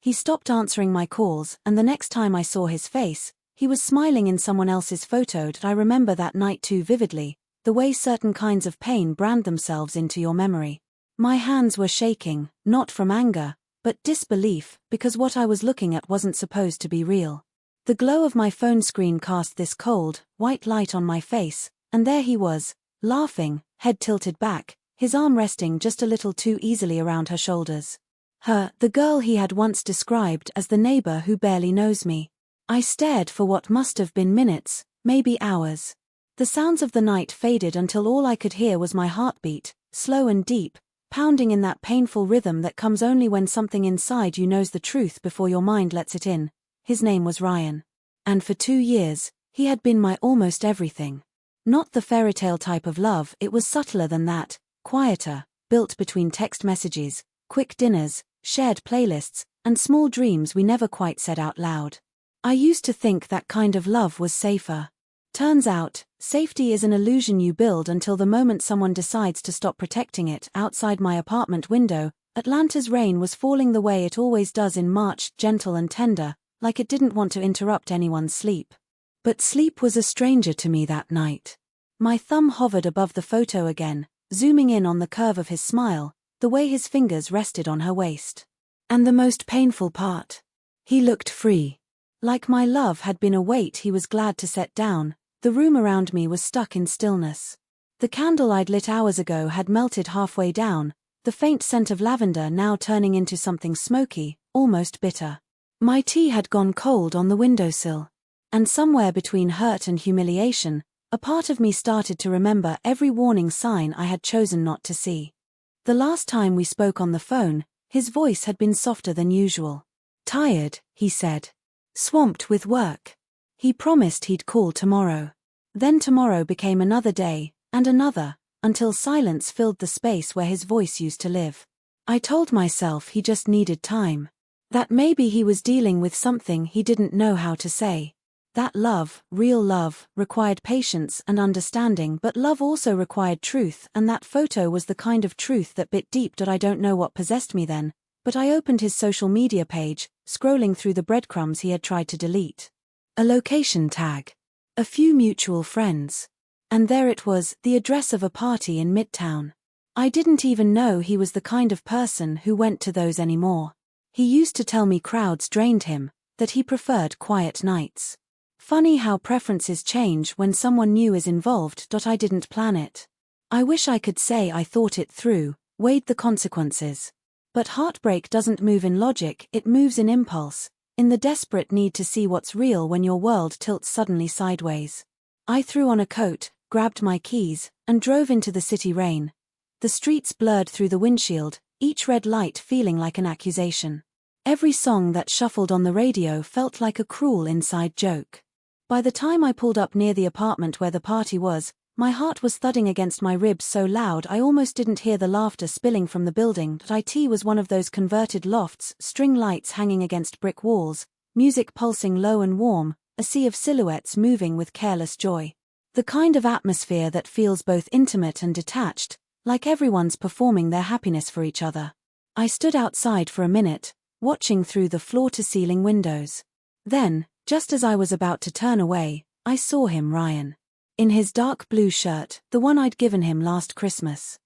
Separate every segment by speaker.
Speaker 1: He stopped answering my calls, and the next time I saw his face, he was smiling in someone else's photo. I remember that night too vividly, the way certain kinds of pain brand themselves into your memory. My hands were shaking, not from anger, but disbelief, because what I was looking at wasn't supposed to be real. The glow of my phone screen cast this cold, white light on my face, and there he was, laughing, head tilted back, his arm resting just a little too easily around her shoulders. The girl he had once described as the neighbor who barely knows me. I stared for what must have been minutes, maybe hours. The sounds of the night faded until all I could hear was my heartbeat, slow and deep, pounding in that painful rhythm that comes only when something inside you knows the truth before your mind lets it in. His name was Ryan. And for 2 years, he had been my almost everything. Not the fairytale type of love, it was subtler than that, quieter, built between text messages, quick dinners, shared playlists, and small dreams we never quite said out loud. I used to think that kind of love was safer. Turns out, safety is an illusion you build until the moment someone decides to stop protecting it. Outside my apartment window, Atlanta's rain was falling the way it always does in March, gentle and tender, like it didn't want to interrupt anyone's sleep. But sleep was a stranger to me that night. My thumb hovered above the photo again, zooming in on the curve of his smile, the way his fingers rested on her waist. And the most painful part. He looked free. Like my love had been a weight he was glad to set down. The room around me was stuck in stillness. The candle I'd lit hours ago had melted halfway down, the faint scent of lavender now turning into something smoky, almost bitter. My tea had gone cold on the windowsill. And somewhere between hurt and humiliation, a part of me started to remember every warning sign I had chosen not to see. The last time we spoke on the phone, his voice had been softer than usual. Tired, he said. Swamped with work. He promised he'd call tomorrow. Then tomorrow became another day, and another, until silence filled the space where his voice used to live. I told myself he just needed time. That maybe he was dealing with something he didn't know how to say. That love, real love, required patience and understanding, but love also required truth, and that photo was the kind of truth that bit deep. I don't know what possessed me then, but I opened his social media page, scrolling through the breadcrumbs he had tried to delete. A location tag. A few mutual friends. And there it was, the address of a party in Midtown. I didn't even know he was the kind of person who went to those anymore. He used to tell me crowds drained him, that he preferred quiet nights. Funny how preferences change when someone new is involved. I didn't plan it. I wish I could say I thought it through, weighed the consequences. But heartbreak doesn't move in logic, it moves in impulse, in the desperate need to see what's real when your world tilts suddenly sideways. I threw on a coat, grabbed my keys, and drove into the city rain. The streets blurred through the windshield, each red light feeling like an accusation. Every song that shuffled on the radio felt like a cruel inside joke. By the time I pulled up near the apartment where the party was, my heart was thudding against my ribs so loud I almost didn't hear the laughter spilling from the building. It was one of those converted lofts, string lights hanging against brick walls, music pulsing low and warm, a sea of silhouettes moving with careless joy. The kind of atmosphere that feels both intimate and detached, like everyone's performing their happiness for each other. I stood outside for a minute, watching through the floor-to-ceiling windows. Then, just as I was about to turn away, I saw him, Ryan. In his dark blue shirt, the one I'd given him last Christmas.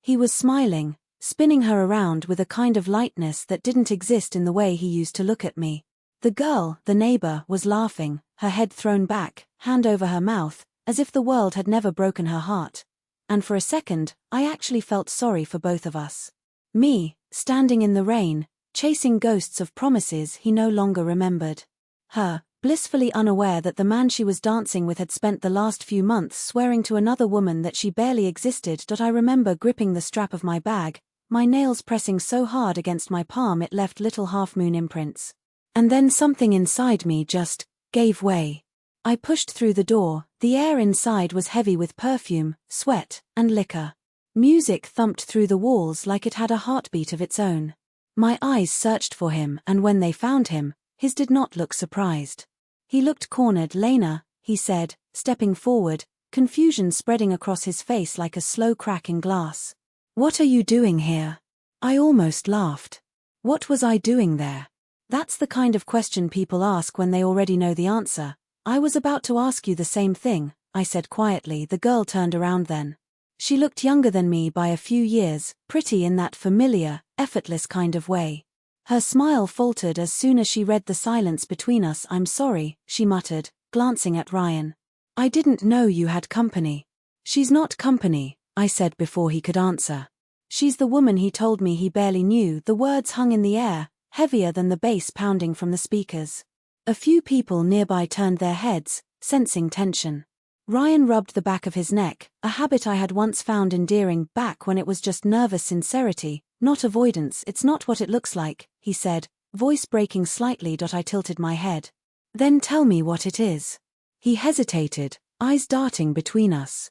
Speaker 1: He was smiling, spinning her around with a kind of lightness that didn't exist in the way he used to look at me. The girl, the neighbor, was laughing, her head thrown back, hand over her mouth, as if the world had never broken her heart. And for a second, I actually felt sorry for both of us. Me, standing in the rain, chasing ghosts of promises he no longer remembered. Her, blissfully unaware that the man she was dancing with had spent the last few months swearing to another woman that she barely existed. I remember gripping the strap of my bag, my nails pressing so hard against my palm it left little half-moon imprints. And then something inside me just gave way. I pushed through the door, the air inside was heavy with perfume, sweat, and liquor. Music thumped through the walls like it had a heartbeat of its own. My eyes searched for him, and when they found him, his did not look surprised. He looked cornered. "Lena," he said, stepping forward, confusion spreading across his face like a slow crack in glass. "What are you doing here?" I almost laughed. What was I doing there? That's the kind of question people ask when they already know the answer. I was about to ask you the same thing, I said quietly. The girl turned around then. She looked younger than me by a few years, pretty in that familiar, effortless kind of way. Her smile faltered as soon as she read the silence between us. I'm sorry, she muttered, glancing at Ryan. I didn't know you had company. She's not company, I said before he could answer. She's the woman he told me he barely knew. The words hung in the air, heavier than the bass pounding from the speakers. A few people nearby turned their heads, sensing tension. Ryan rubbed the back of his neck, a habit I had once found endearing back when it was just nervous sincerity, not avoidance. It's not what it looks like, he said, voice breaking slightly. I tilted my head. Then tell me what it is. He hesitated, eyes darting between us.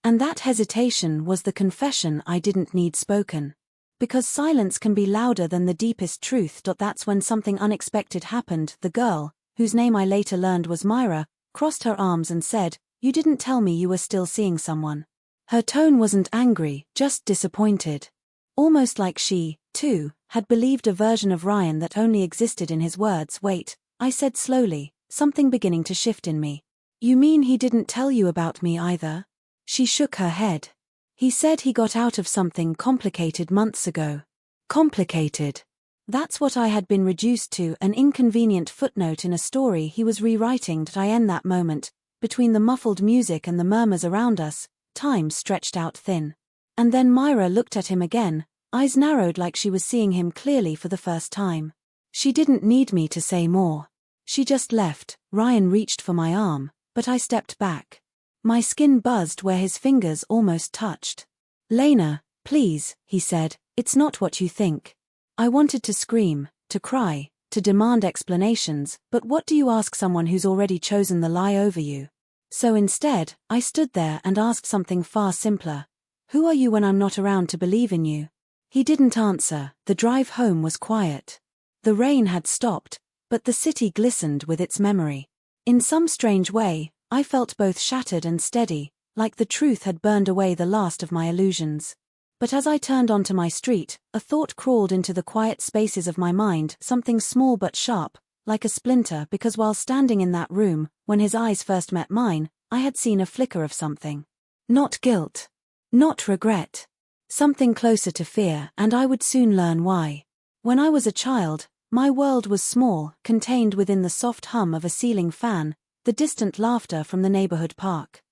Speaker 1: And that hesitation was the confession I didn't need spoken. Because silence can be louder than the deepest truth. That's when something unexpected happened. The girl, whose name I later learned was Myra, crossed her arms and said, "You didn't tell me you were still seeing someone." Her tone wasn't angry, just disappointed. Almost like she, too, had believed a version of Ryan that only existed in his words. Wait, I said slowly, something beginning to shift in me. You mean he didn't tell you about me either? She shook her head. He said he got out of something complicated months ago. Complicated. That's what I had been reduced to, an inconvenient footnote in a story he was rewriting. In that moment, between the muffled music and the murmurs around us, time stretched out thin. And then Myra looked at him again, eyes narrowed like she was seeing him clearly for the first time. She didn't need me to say more. She just left. Ryan reached for my arm, but I stepped back. My skin buzzed where his fingers almost touched. Lena, please, he said, it's not what you think. I wanted to scream, to cry, to demand explanations, but what do you ask someone who's already chosen the lie over you? So instead, I stood there and asked something far simpler. Who are you when I'm not around to believe in you? He didn't answer. The drive home was quiet. The rain had stopped, but the city glistened with its memory. In some strange way, I felt both shattered and steady, like the truth had burned away the last of my illusions. But as I turned onto my street, a thought crawled into the quiet spaces of my mind, something small but sharp, like a splinter, because while standing in that room, when his eyes first met mine, I had seen a flicker of something. Not guilt. Not regret. Something closer to fear, and I would soon learn why. When I was a child, my world was small, contained within the soft hum of a ceiling fan, the distant laughter from the neighborhood park.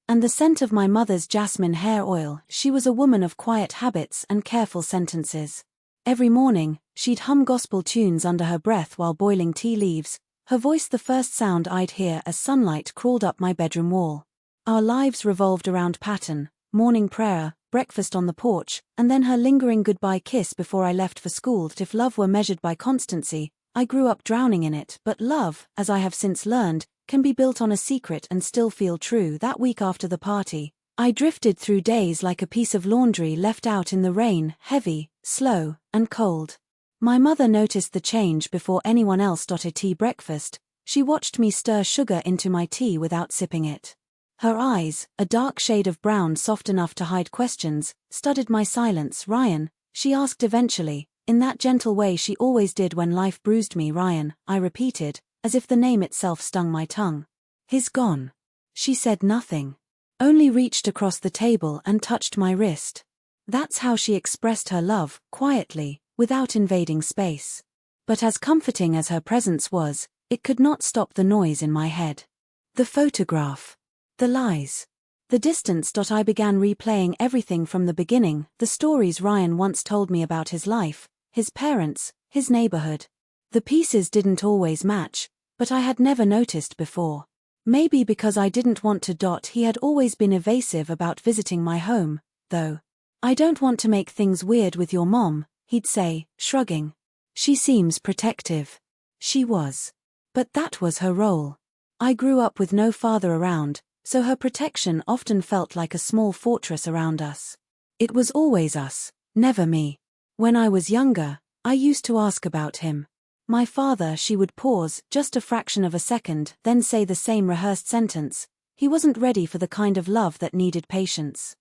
Speaker 1: And the scent of my mother's jasmine hair oil. She was a woman of quiet habits and careful sentences. Every morning, she'd hum gospel tunes under her breath while boiling tea leaves, her voice the first sound I'd hear as sunlight crawled up my bedroom wall. Our lives revolved around pattern, morning prayer, breakfast on the porch, and then her lingering goodbye kiss before I left for school. If love were measured by constancy, I grew up drowning in it, but love, as I have since learned, can be built on a secret and still feel true. That week after the party, I drifted through days like a piece of laundry left out in the rain, heavy, slow, and cold. My mother noticed the change before anyone else. A tea breakfast, she watched me stir sugar into my tea without sipping it. Her eyes, a dark shade of brown soft enough to hide questions, studied my silence. Ryan, she asked eventually, in that gentle way she always did when life bruised me. Ryan, I repeated, as if the name itself stung my tongue. He's gone. She said nothing. Only reached across the table and touched my wrist. That's how she expressed her love, quietly, without invading space. But as comforting as her presence was, it could not stop the noise in my head. The photograph. The lies. The distance. I began replaying everything from the beginning, the stories Ryan once told me about his life, his parents, his neighborhood. The pieces didn't always match, but I had never noticed before. Maybe because I didn't want to. He had always been evasive about visiting my home, though. I don't want to make things weird with your mom, he'd say, shrugging. She seems protective. She was. But that was her role. I grew up with no father around, so her protection often felt like a small fortress around us. It was always us, never me. When I was younger, I used to ask about him. My father. She would pause, just a fraction of a second, then say the same rehearsed sentence. He wasn't ready for the kind of love that needed patience.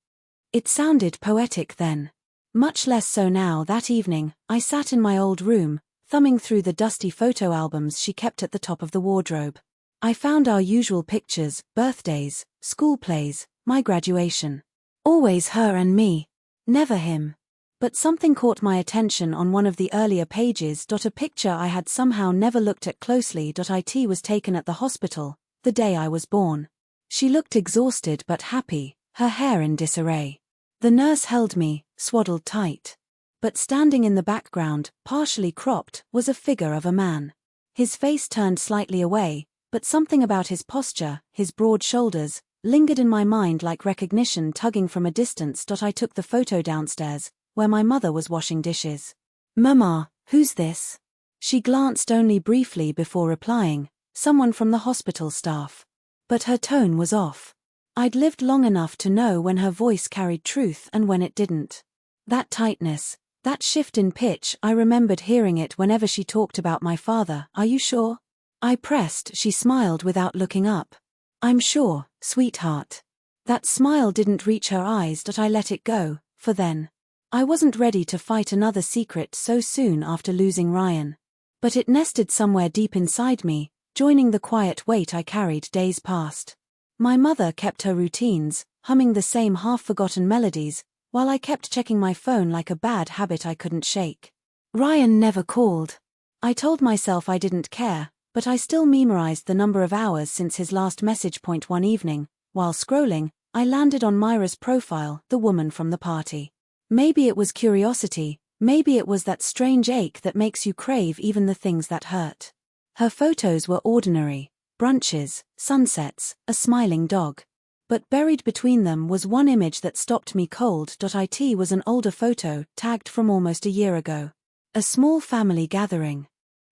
Speaker 1: It sounded poetic then. Much less so now. That evening, I sat in my old room, thumbing through the dusty photo albums she kept at the top of the wardrobe. I found our usual pictures, birthdays, school plays, my graduation. Always her and me. Never him. But something caught my attention on one of the earlier pages. A picture I had somehow never looked at closely. It was taken at the hospital, the day I was born. She looked exhausted but happy, her hair in disarray. The nurse held me, swaddled tight. But standing in the background, partially cropped, was a figure of a man. His face turned slightly away, but something about his posture, his broad shoulders, lingered in my mind like recognition tugging from a distance. I took the photo downstairs, where my mother was washing dishes. "Mama, who's this?" She glanced only briefly before replying, "Someone from the hospital staff." But her tone was off. I'd lived long enough to know when her voice carried truth and when it didn't. That tightness, that shift in pitch, I remembered hearing it whenever she talked about my father. "Are you sure?" I pressed. She smiled without looking up. "I'm sure, sweetheart." That smile didn't reach her eyes. I let it go, for then. I wasn't ready to fight another secret so soon after losing Ryan. But it nested somewhere deep inside me, joining the quiet weight I carried days past. My mother kept her routines, humming the same half-forgotten melodies, while I kept checking my phone like a bad habit I couldn't shake. Ryan never called. I told myself I didn't care, but I still memorized the number of hours since his last message. One evening, while scrolling, I landed on Myra's profile, the woman from the party. Maybe it was curiosity, maybe it was that strange ache that makes you crave even the things that hurt. Her photos were ordinary: brunches, sunsets, a smiling dog. But buried between them was one image that stopped me cold. It was an older photo, tagged from almost a year ago. A small family gathering.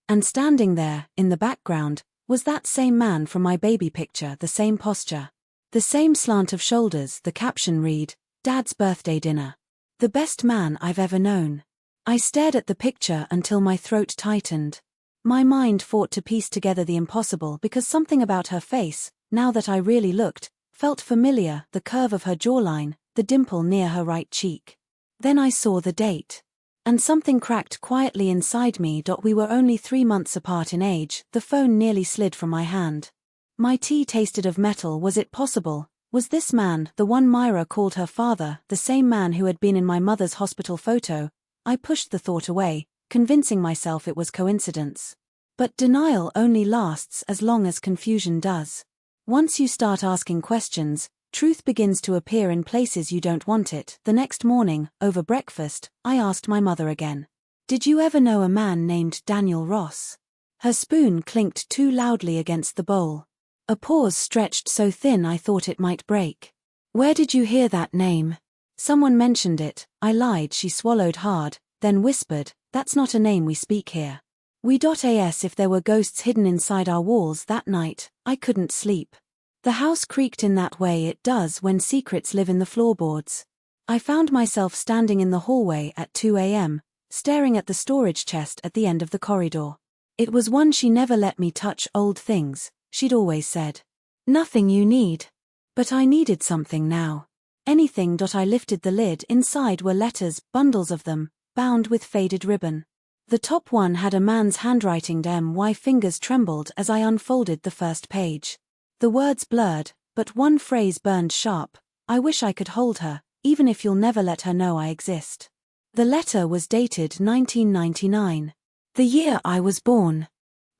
Speaker 1: And standing there, in the background, was that same man from my baby picture, the same posture. The same slant of shoulders. The caption read, "Dad's birthday dinner. The best man I've ever known." I stared at the picture until my throat tightened. My mind fought to piece together the impossible because something about her face, now that I really looked, felt familiar: the curve of her jawline, the dimple near her right cheek. Then I saw the date. And something cracked quietly inside me. We were only 3 months apart in age. The phone nearly slid from my hand. My tea tasted of metal. Was it possible? Was this man, the one Myra called her father, the same man who had been in my mother's hospital photo? I pushed the thought away, convincing myself it was coincidence. But denial only lasts as long as confusion does. Once you start asking questions, truth begins to appear in places you don't want it. The next morning, over breakfast, I asked my mother again. "Did you ever know a man named Daniel Ross?" Her spoon clinked too loudly against the bowl. A pause stretched so thin I thought it might break. "Where did you hear that name?" "Someone mentioned it," I lied. She swallowed hard, then whispered, "That's not a name we speak here." As if there were ghosts hidden inside our walls that night, I couldn't sleep. The house creaked in that way it does when secrets live in the floorboards. I found myself standing in the hallway at 2 a.m., staring at the storage chest at the end of the corridor. It was one she never let me touch. Old things, she'd always said. "Nothing you need." But I needed something now. Anything. I lifted the lid. Inside were letters, bundles of them, bound with faded ribbon. The top one had a man's handwriting. My fingers trembled as I unfolded the first page. The words blurred, but one phrase burned sharp: "I wish I could hold her, even if you'll never let her know I exist." The letter was dated 1999. The year I was born.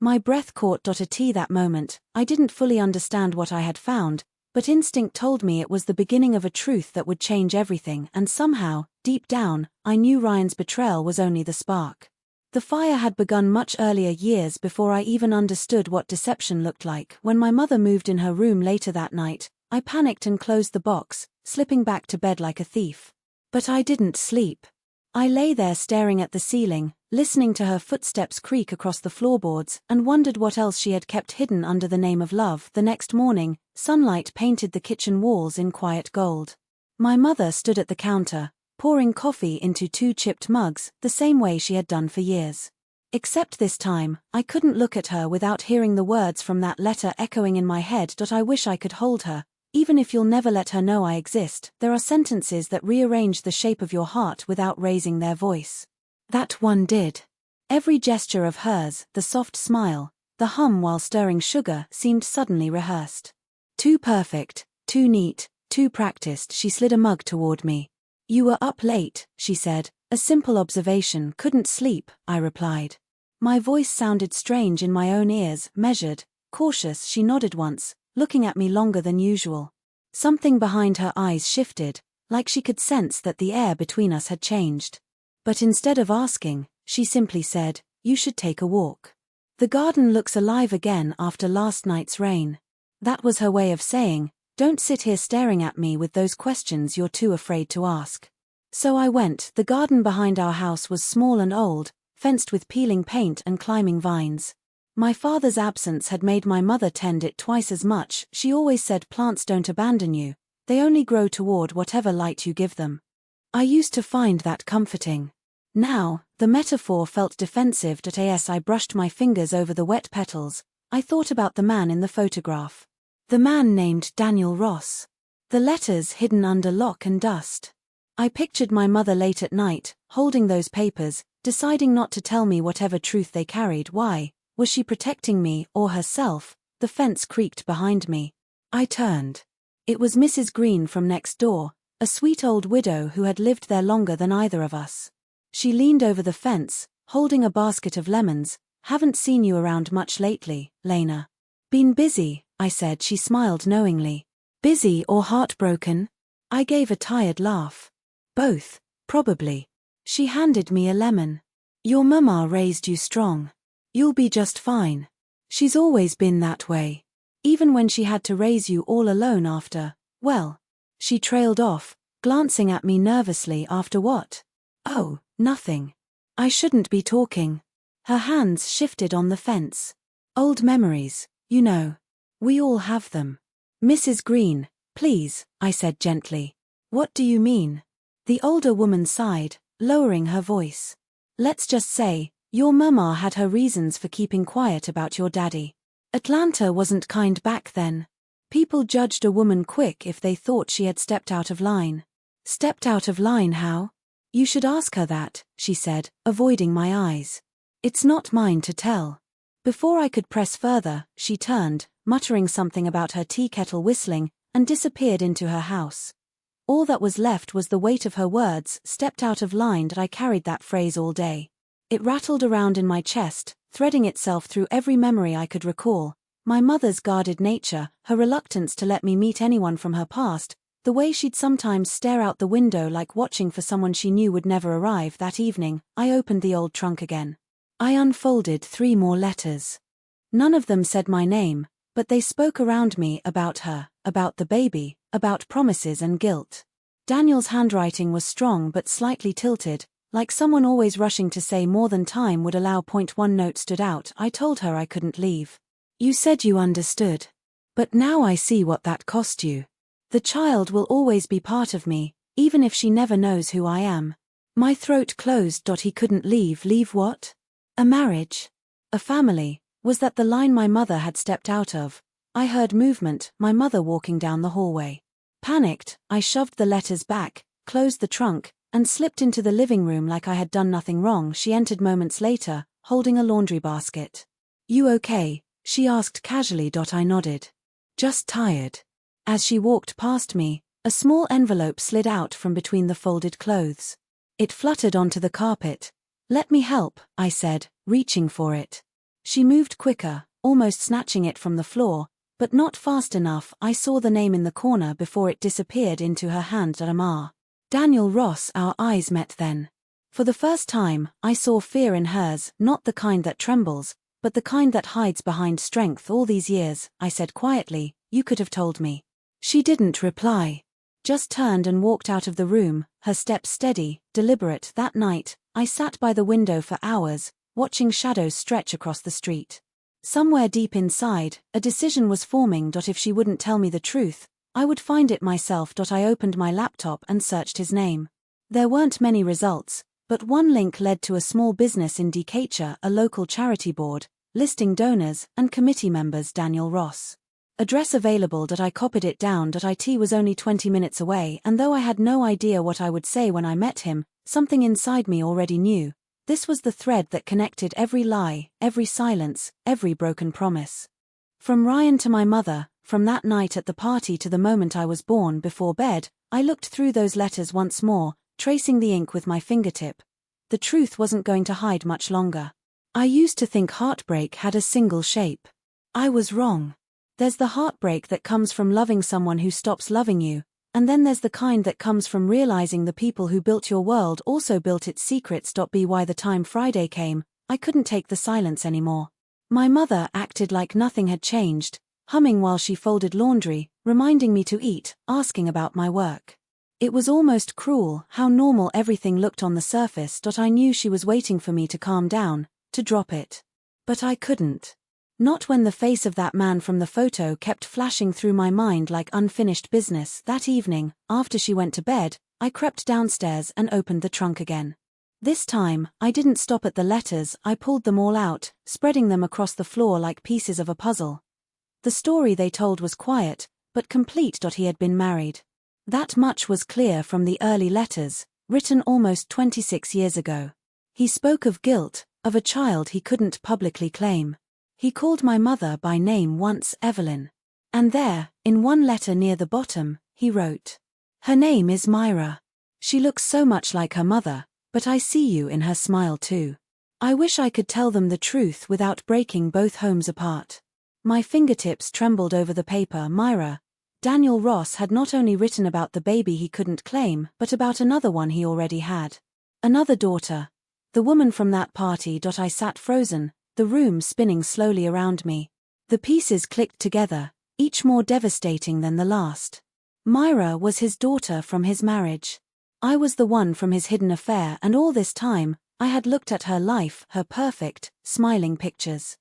Speaker 1: My breath caught. That moment, I didn't fully understand what I had found, but instinct told me it was the beginning of a truth that would change everything, and somehow, deep down, I knew Ryan's betrayal was only the spark. The fire had begun much earlier, years before I even understood what deception looked like. When my mother moved in her room later that night, I panicked and closed the box, slipping back to bed like a thief. But I didn't sleep. I lay there staring at the ceiling, listening to her footsteps creak across the floorboards, and wondered what else she had kept hidden under the name of love. The next morning, sunlight painted the kitchen walls in quiet gold. My mother stood at the counter, pouring coffee into 2 chipped mugs, the same way she had done for years. Except this time, I couldn't look at her without hearing the words from that letter echoing in my head. "I wish I could hold her, even if you'll never let her know I exist." There are sentences that rearrange the shape of your heart without raising their voice. That one did. Every gesture of hers, the soft smile, the hum while stirring sugar, seemed suddenly rehearsed. Too perfect, too neat, too practiced. She slid a mug toward me. "You were up late," she said. "A simple observation. Couldn't sleep," I replied. My voice sounded strange in my own ears, measured, cautious. She nodded once, looking at me longer than usual. Something behind her eyes shifted, like she could sense that the air between us had changed. But instead of asking, she simply said, "You should take a walk. The garden looks alive again after last night's rain." That was her way of saying, "Don't sit here staring at me with those questions you're too afraid to ask." So I went. The garden behind our house was small and old, fenced with peeling paint and climbing vines. My father's absence had made my mother tend it twice as much. She always said plants don't abandon you, they only grow toward whatever light you give them. I used to find that comforting. Now, the metaphor felt defensive. As I brushed my fingers over the wet petals, I thought about the man in the photograph. The man named Daniel Ross. The letters hidden under lock and dust. I pictured my mother late at night, holding those papers, deciding not to tell me whatever truth they carried. Why? Was she protecting me or herself? The fence creaked behind me. I turned. It was Mrs. Green from next door, a sweet old widow who had lived there longer than either of us. She leaned over the fence, holding a basket of lemons. "Haven't seen you around much lately, Lena." "Been busy," I said. She smiled knowingly. "Busy or heartbroken?" I gave a tired laugh. "Both, probably." She handed me a lemon. "Your mama raised you strong. You'll be just fine. She's always been that way. Even when she had to raise you all alone after, well." She trailed off, glancing at me nervously. "After what?" "Oh, nothing. I shouldn't be talking." Her hands shifted on the fence. "Old memories, you know. We all have them." "Mrs. Green, please," I said gently. "What do you mean?" The older woman sighed, lowering her voice. "Let's just say, your mama had her reasons for keeping quiet about your daddy. Atlanta wasn't kind back then. People judged a woman quick if they thought she had stepped out of line." "Stepped out of line how?" "You should ask her that," she said, avoiding my eyes. "It's not mine to tell." Before I could press further, she turned, muttering something about her tea kettle whistling, and disappeared into her house. All that was left was the weight of her words. "Stepped out of line." I carried that phrase all day. It rattled around in my chest, threading itself through every memory I could recall. My mother's guarded nature, her reluctance to let me meet anyone from her past, the way she'd sometimes stare out the window like watching for someone she knew would never arrive. That evening, I opened the old trunk again. I unfolded 3 more letters. None of them said my name, but they spoke around me about her, about the baby, about promises and guilt. Daniel's handwriting was strong but slightly tilted, like someone always rushing to say more than time would allow. One note stood out. I told her I couldn't leave. "You said you understood. But now I see what that cost you. The child will always be part of me, even if she never knows who I am." My throat closed. He couldn't leave. Leave what? A marriage? A family? Was that the line my mother had stepped out of? I heard movement, my mother walking down the hallway. Panicked, I shoved the letters back, closed the trunk, and slipped into the living room like I had done nothing wrong. She entered moments later, holding a laundry basket. "You okay?" she asked casually. I nodded. "Just tired." As she walked past me, a small envelope slid out from between the folded clothes. It fluttered onto the carpet. "Let me help," I said, reaching for it. She moved quicker, almost snatching it from the floor, but not fast enough. I saw the name in the corner before it disappeared into her hand. Daniel Ross. Our eyes met then. For the first time, I saw fear in hers, not the kind that trembles, but the kind that hides behind strength. "All these years," I said quietly, "you could have told me." She didn't reply. Just turned and walked out of the room, her steps steady, deliberate. That night, I sat by the window for hours, watching shadows stretch across the street. Somewhere deep inside, a decision was forming. If she wouldn't tell me the truth, I would find it myself. I opened my laptop and searched his name. There weren't many results, but one link led to a small business in Decatur, a local charity board, listing donors and committee members. Daniel Ross. Address available. I copied it down. It was only 20 minutes away, and though I had no idea what I would say when I met him, something inside me already knew. This was the thread that connected every lie, every silence, every broken promise. From Ryan to my mother, from that night at the party to the moment I was born, before bed, I looked through those letters once more, tracing the ink with my fingertip. The truth wasn't going to hide much longer. I used to think heartbreak had a single shape. I was wrong. There's the heartbreak that comes from loving someone who stops loving you, and then there's the kind that comes from realizing the people who built your world also built its secrets. By the time Friday came, I couldn't take the silence anymore. My mother acted like nothing had changed, humming while she folded laundry, reminding me to eat, asking about my work. It was almost cruel how normal everything looked on the surface. I knew she was waiting for me to calm down, to drop it. But I couldn't. Not when the face of that man from the photo kept flashing through my mind like unfinished business. That evening, after she went to bed, I crept downstairs and opened the trunk again. This time, I didn't stop at the letters. I pulled them all out, spreading them across the floor like pieces of a puzzle. The story they told was quiet, but complete. He had been married. That much was clear from the early letters, written almost 26 years ago. He spoke of guilt, of a child he couldn't publicly claim. He called my mother by name once, Evelyn. And there, in one letter near the bottom, he wrote, "Her name is Myra. She looks so much like her mother, but I see you in her smile too." I wish I could tell them the truth without breaking both homes apart. My fingertips trembled over the paper. Myra. Daniel Ross had not only written about the baby he couldn't claim, but about another one he already had. Another daughter. The woman from that party. I sat frozen, the room spinning slowly around me. The pieces clicked together, each more devastating than the last. Myra was his daughter from his marriage. I was the one from his hidden affair, and all this time, I had looked at her life, her perfect, smiling pictures,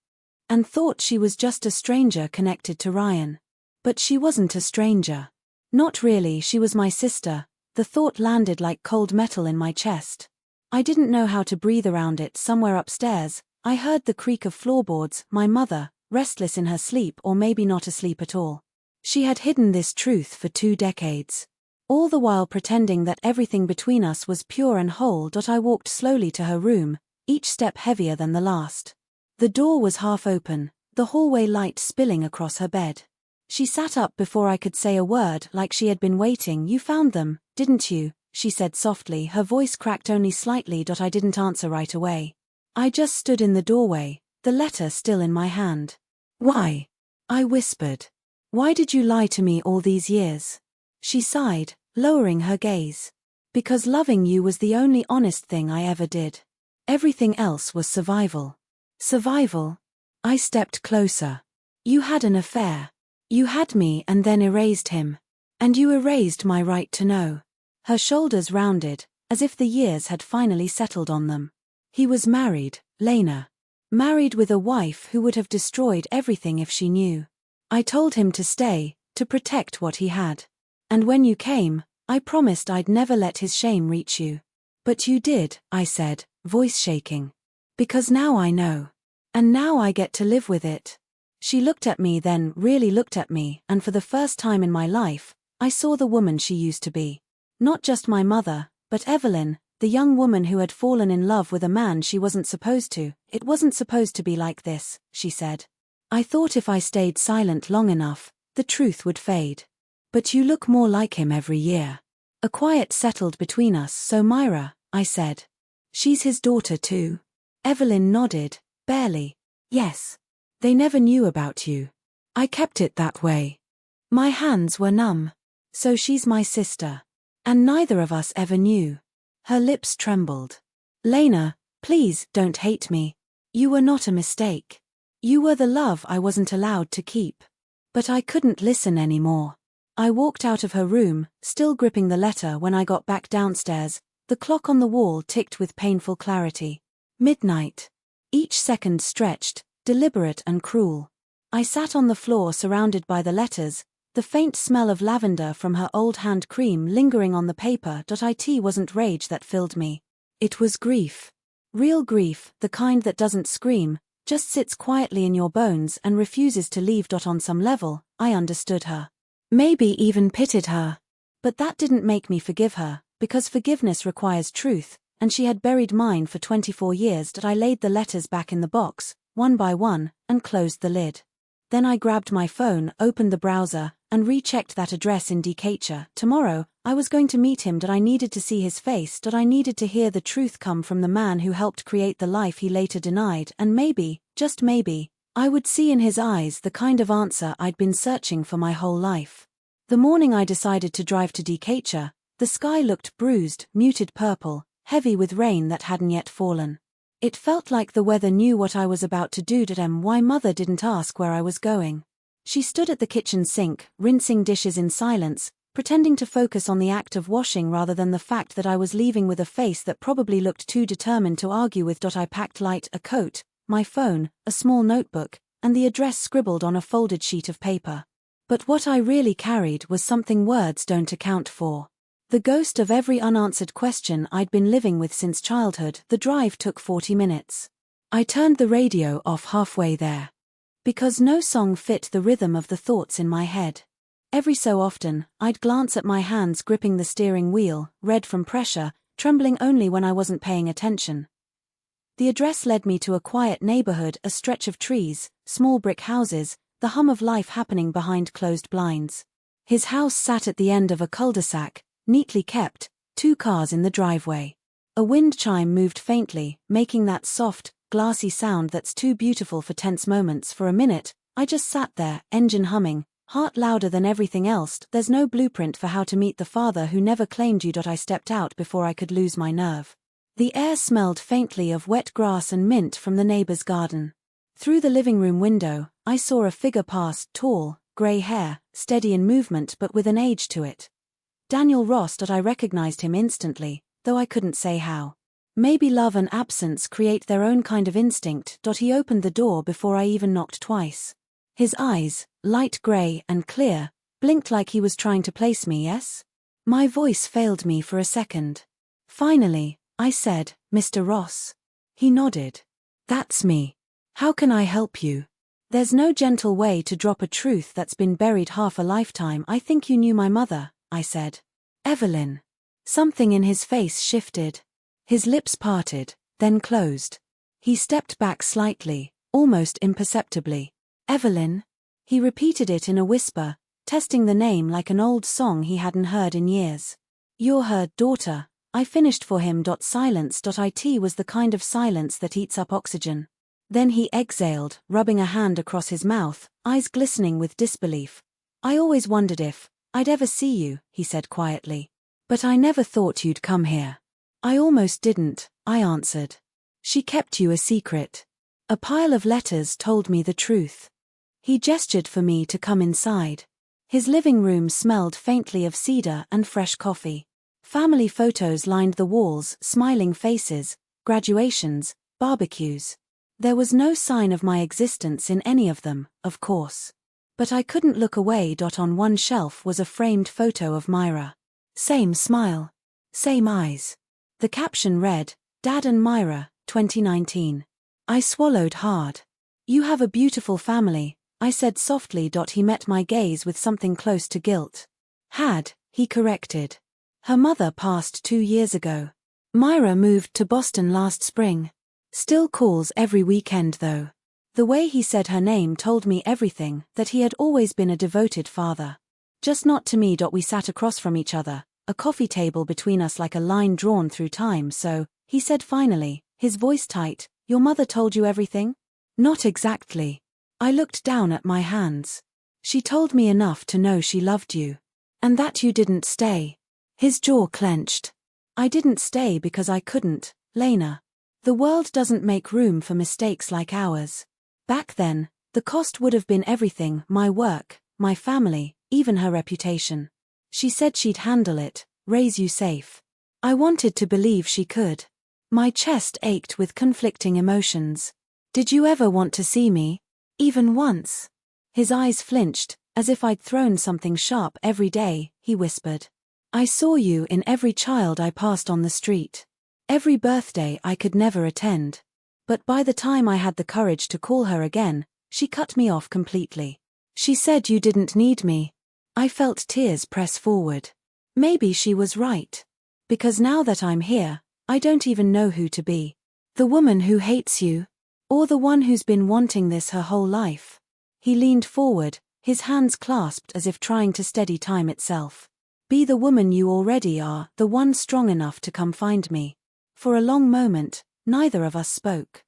Speaker 1: and thought she was just a stranger connected to Ryan. But she wasn't a stranger. Not really. She was my sister. The thought landed like cold metal in my chest. I didn't know how to breathe around it. Somewhere upstairs, I heard the creak of floorboards. My mother, restless in her sleep, or maybe not asleep at all. She had hidden this truth for 2 decades. All the while pretending that everything between us was pure and whole. I walked slowly to her room, each step heavier than the last. The door was half open, the hallway light spilling across her bed. She sat up before I could say a word, like she had been waiting. "You found them, didn't you?" she said softly. Her voice cracked only slightly. I didn't answer right away. I just stood in the doorway, the letter still in my hand. "Why?" I whispered. "Why did you lie to me all these years?" She sighed, lowering her gaze. "Because loving you was the only honest thing I ever did. Everything else was survival." "Survival?" I stepped closer. "You had an affair. You had me and then erased him. And you erased my right to know." Her shoulders rounded, as if the years had finally settled on them. "He was married, Lena. Married with a wife who would have destroyed everything if she knew. I told him to stay, to protect what he had. And when you came, I promised I'd never let his shame reach you. But you did," I said, voice shaking. "Because now I know. And now I get to live with it." She looked at me, then really looked at me, and for the first time in my life, I saw the woman she used to be. Not just my mother, but Evelyn, the young woman who had fallen in love with a man she wasn't supposed to. "It wasn't supposed to be like this," she said. "I thought if I stayed silent long enough, the truth would fade. But you look more like him every year." A quiet settled between us. "So Myra," I said. "She's his daughter too?" Evelyn nodded, barely. "Yes. They never knew about you. I kept it that way." My hands were numb. "So she's my sister. And neither of us ever knew." Her lips trembled. "Lena, please don't hate me. You were not a mistake. You were the love I wasn't allowed to keep." But I couldn't listen anymore. I walked out of her room, still gripping the letter. When I got back downstairs, the clock on the wall ticked with painful clarity. Midnight. Each second stretched, deliberate and cruel. I sat on the floor surrounded by the letters, the faint smell of lavender from her old hand cream lingering on the paper. It wasn't rage that filled me. It was grief. Real grief, the kind that doesn't scream, just sits quietly in your bones and refuses to leave. On some level, I understood her. Maybe even pitied her. But that didn't make me forgive her, because forgiveness requires truth, and she had buried mine for 24 years. That I laid the letters back in the box, one by one, and closed the lid. Then I grabbed my phone, opened the browser, and rechecked that address in Decatur. Tomorrow, I was going to meet him. That I needed to see his face. That I needed to hear the truth come from the man who helped create the life he later denied, and maybe, just maybe, I would see in his eyes the kind of answer I'd been searching for my whole life. The morning I decided to drive to Decatur, the sky looked bruised, muted purple, heavy with rain that hadn't yet fallen. It felt like the weather knew what I was about to do. Why Mother didn't ask where I was going. She stood at the kitchen sink, rinsing dishes in silence, pretending to focus on the act of washing rather than the fact that I was leaving with a face that probably looked too determined to argue with. I packed light, a coat, my phone, a small notebook, and the address scribbled on a folded sheet of paper. But what I really carried was something words don't account for. The ghost of every unanswered question I'd been living with since childhood. The drive took 40 minutes. I turned the radio off halfway there. Because no song fit the rhythm of the thoughts in my head. Every so often, I'd glance at my hands gripping the steering wheel, red from pressure, trembling only when I wasn't paying attention. The address led me to a quiet neighborhood, a stretch of trees, small brick houses, the hum of life happening behind closed blinds. His house sat at the end of a cul-de-sac, neatly kept, 2 cars in the driveway. A wind chime moved faintly, making that soft, glassy sound that's too beautiful for tense moments. For a minute, I just sat there, engine humming, heart louder than everything else. There's no blueprint for how to meet the father who never claimed you. I stepped out before I could lose my nerve. The air smelled faintly of wet grass and mint from the neighbor's garden. Through the living room window, I saw a figure pass, tall, grey hair, steady in movement but with an age to it. Daniel Ross. I recognized him instantly, though I couldn't say how. Maybe love and absence create their own kind of instinct. He opened the door before I even knocked twice. His eyes, light grey and clear, blinked like he was trying to place me. Yes? My voice failed me for a second. Finally, I said, Mr. Ross. He nodded. That's me. How can I help you? There's no gentle way to drop a truth that's been buried half a lifetime. I think you knew my mother, I said. Evelyn. Something in his face shifted. His lips parted, then closed. He stepped back slightly, almost imperceptibly. Evelyn? He repeated it in a whisper, testing the name like an old song he hadn't heard in years. You're her daughter, I finished for him. Silence. It was the kind of silence that eats up oxygen. Then he exhaled, rubbing a hand across his mouth, eyes glistening with disbelief. I always wondered if I'd ever see you, he said quietly. But I never thought you'd come here. I almost didn't, I answered. She kept you a secret. A pile of letters told me the truth. He gestured for me to come inside. His living room smelled faintly of cedar and fresh coffee. Family photos lined the walls, smiling faces, graduations, barbecues. There was no sign of my existence in any of them, of course. But I couldn't look away. On one shelf was a framed photo of Myra. Same smile. Same eyes. The caption read, Dad and Myra, 2019. I swallowed hard. You have a beautiful family, I said softly. He met my gaze with something close to guilt. Had, he corrected. Her mother passed 2 years ago. Myra moved to Boston last spring. Still calls every weekend though. The way he said her name told me everything, that he had always been a devoted father. Just not to me. We sat across from each other, a coffee table between us like a line drawn through time. So, he said finally, his voice tight, your mother told you everything? Not exactly. I looked down at my hands. She told me enough to know she loved you. And that you didn't stay. His jaw clenched. I didn't stay because I couldn't, Lena. The world doesn't make room for mistakes like ours. Back then, the cost would have been everything, my work, my family, even her reputation. She said she'd handle it, raise you safe. I wanted to believe she could. My chest ached with conflicting emotions. Did you ever want to see me? Even once? His eyes flinched, as if I'd thrown something sharp. Every day, he whispered. I saw you in every child I passed on the street. Every birthday I could never attend. But by the time I had the courage to call her again, she cut me off completely. She said you didn't need me. I felt tears press forward. Maybe she was right. Because now that I'm here, I don't even know who to be. The woman who hates you? Or the one who's been wanting this her whole life? He leaned forward, his hands clasped as if trying to steady time itself. Be the woman you already are, the one strong enough to come find me. For a long moment, neither of us spoke.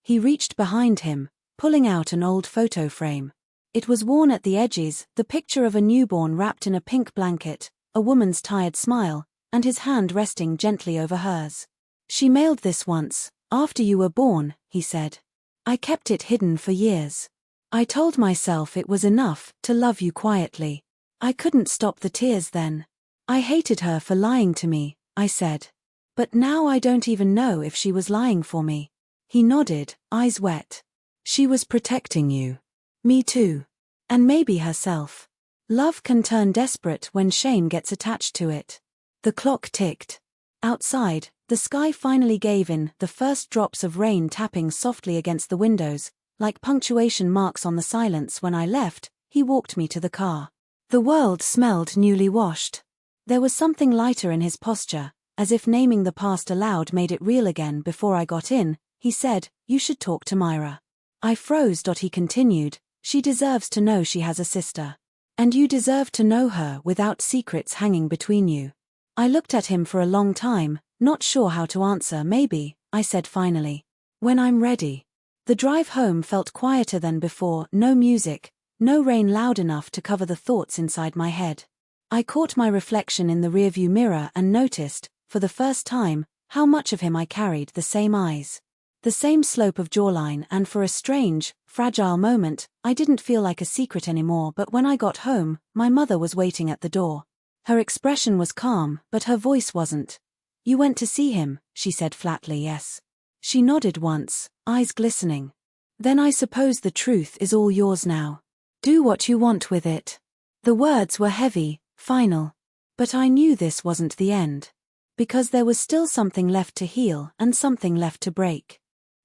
Speaker 1: He reached behind him, pulling out an old photo frame. It was worn at the edges, the picture of a newborn wrapped in a pink blanket, a woman's tired smile, and his hand resting gently over hers. She mailed this once, after you were born, he said. I kept it hidden for years. I told myself it was enough to love you quietly. I couldn't stop the tears then. I hated her for lying to me, I said. But now I don't even know if she was lying for me. He nodded, eyes wet. She was protecting you. Me too. And maybe herself. Love can turn desperate when shame gets attached to it. The clock ticked. Outside, the sky finally gave in, the first drops of rain tapping softly against the windows, like punctuation marks on the silence. When I left, he walked me to the car. The world smelled newly washed. There was something lighter in his posture, as if naming the past aloud made it real again. Before I got in, he said, you should talk to Myra. I froze. He continued, she deserves to know she has a sister. And you deserve to know her without secrets hanging between you. I looked at him for a long time, not sure how to answer. Maybe, I said finally. When I'm ready. The drive home felt quieter than before, no music, no rain loud enough to cover the thoughts inside my head. I caught my reflection in the rearview mirror and noticed, for the first time, how much of him I carried. The same eyes. The same slope of jawline, and for a strange, fragile moment, I didn't feel like a secret anymore. But when I got home, my mother was waiting at the door. Her expression was calm, but her voice wasn't. You went to see him, she said flatly. Yes. She nodded once, eyes glistening. Then I suppose the truth is all yours now. Do what you want with it. The words were heavy, final. But I knew this wasn't the end. Because there was still something left to heal and something left to break.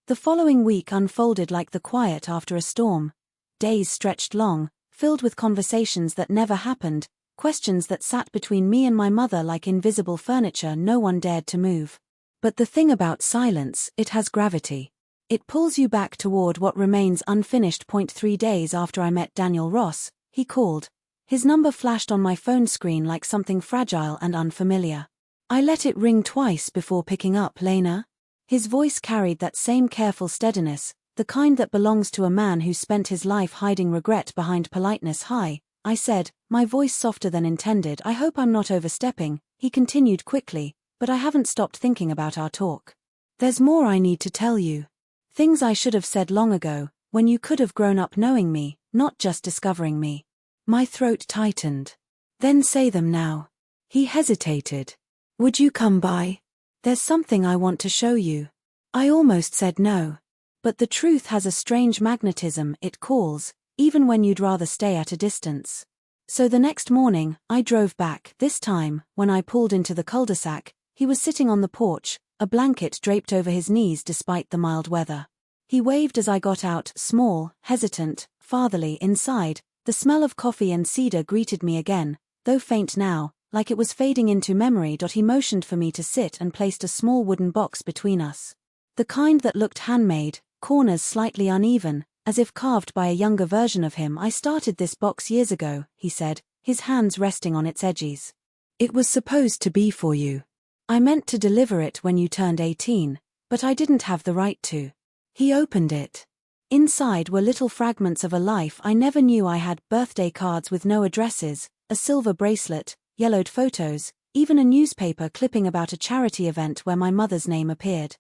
Speaker 1: The following week unfolded like the quiet after a storm. Days stretched long, filled with conversations that never happened, questions that sat between me and my mother like invisible furniture no one dared to move. But the thing about silence, it has gravity. It pulls you back toward what remains unfinished. 3 days after I met Daniel Ross, he called. His number flashed on my phone screen like something fragile and unfamiliar. I let it ring twice before picking up. Lena? His voice carried that same careful steadiness, the kind that belongs to a man who spent his life hiding regret behind politeness. Hi, I said, my voice softer than intended. I hope I'm not overstepping, he continued quickly, but I haven't stopped thinking about our talk. There's more I need to tell you. Things I should have said long ago, when you could have grown up knowing me, not just discovering me. My throat tightened. Then say them now. He hesitated. Would you come by? There's something I want to show you. I almost said no. But the truth has a strange magnetism. It calls, even when you'd rather stay at a distance. So the next morning, I drove back. This time, when I pulled into the cul-de-sac, he was sitting on the porch, a blanket draped over his knees despite the mild weather. He waved as I got out, small, hesitant, fatherly. Inside, the smell of coffee and cedar greeted me again, though faint now, like it was fading into memory. He motioned for me to sit and placed a small wooden box between us. The kind that looked handmade, corners slightly uneven, as if carved by a younger version of him. I started this box years ago, he said, his hands resting on its edges. It was supposed to be for you. I meant to deliver it when you turned 18, but I didn't have the right to. He opened it. Inside were little fragments of a life I never knew I had: birthday cards with no addresses, a silver bracelet, yellowed photos, even a newspaper clipping about a charity event where my mother's name appeared.